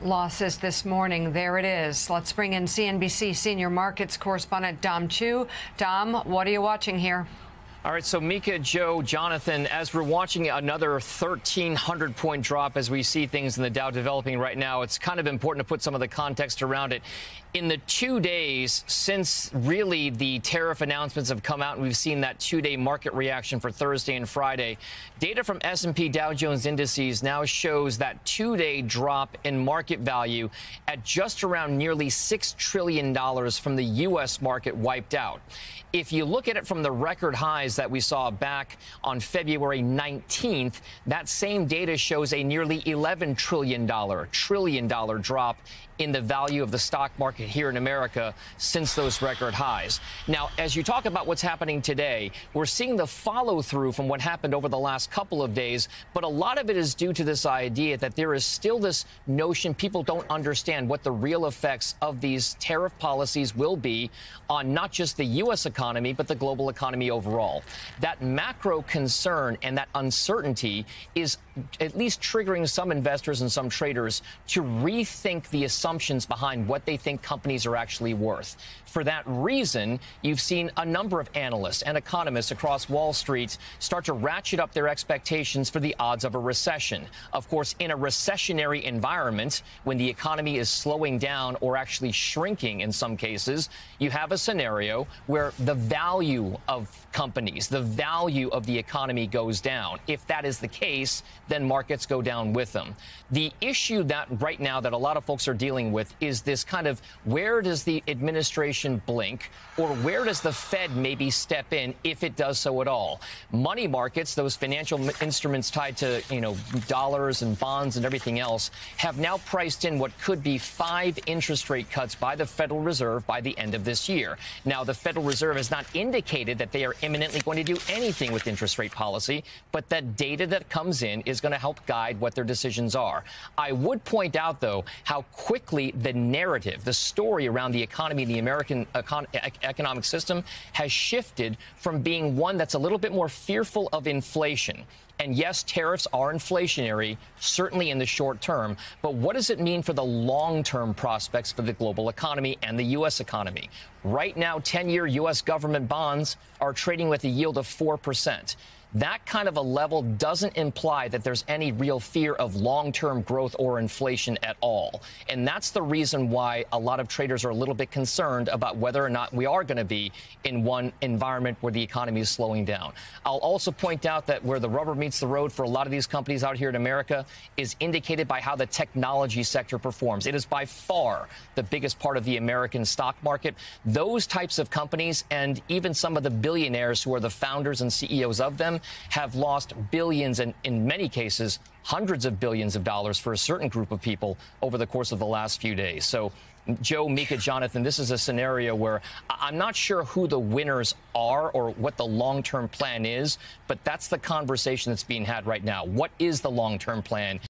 Losses this morning. There it is. Let's bring in CNBC senior markets correspondent Dom Chu. Dom, what are you watching here? All right, so Mika, Joe, Jonathan, as we're watching another 1,300-point drop as we see things in the Dow developing right now, it's kind of important to put some of the context around it. In the 2 days since really the tariff announcements have come out, and we've seen that 2-day market reaction for Thursday and Friday, data from S&P Dow Jones Indices now shows that 2-day drop in market value at just around nearly $6 trillion from the U.S. market wiped out. If you look at it from the record highs that we saw back on February 19th, that same data shows a nearly $11 trillion drop in the value of the stock market here in America since those record highs. Now, as you talk about what's happening today, we're seeing the follow through from what happened over the last couple of days, but a lot of it is due to this idea that there is still this notion people don't understand what the real effects of these tariff policies will be on not just the U.S. economy, but the global economy overall. That macro concern and that uncertainty is at least triggering some investors and some traders to rethink the assumptions behind what they think companies are actually worth. For that reason, you've seen a number of analysts and economists across Wall Street start to ratchet up their expectations for the odds of a recession. Of course, in a recessionary environment, when the economy is slowing down or actually shrinking in some cases, you have a scenario where the value of companies, the value of the economy goes down. If that is the case, then markets go down with them. The issue that right now that a lot of folks are dealing with is this kind of where does the administration blink, or where does the Fed maybe step in if it does so at all? Money markets, those financial instruments tied to, dollars and bonds and everything else, have now priced in what could be 5 interest rate cuts by the Federal Reserve by the end of this year. Now, the Federal Reserve has not indicated that they are imminently going to do anything with interest rate policy, but that data that comes in is going to help guide what their decisions are. I would point out, though, how quickly the narrative, the story around the economy, the American economic system has shifted from being one that's a little bit more fearful of inflation. And yes, tariffs are inflationary, certainly in the short term. But what does it mean for the long-term prospects for the global economy and the U.S. economy? Right now, 10-year U.S. government bonds are trading with a yield of 4%. That kind of a level doesn't imply that there's any real fear of long-term growth or inflation at all. And that's the reason why a lot of traders are a little bit concerned about whether or not we are going to be in one environment where the economy is slowing down. I'll also point out that where the rubber meets the road for a lot of these companies out here in America is indicated by how the technology sector performs. It is by far the biggest part of the American stock market. Those types of companies and even some of the billionaires who are the founders and CEOs of them have lost billions and, in many cases, hundreds of billions of dollars for a certain group of people over the course of the last few days. So, Joe, Mika, Jonathan, this is a scenario where I'm not sure who the winners are or what the long-term plan is, but that's the conversation that's being had right now. What is the long-term plan?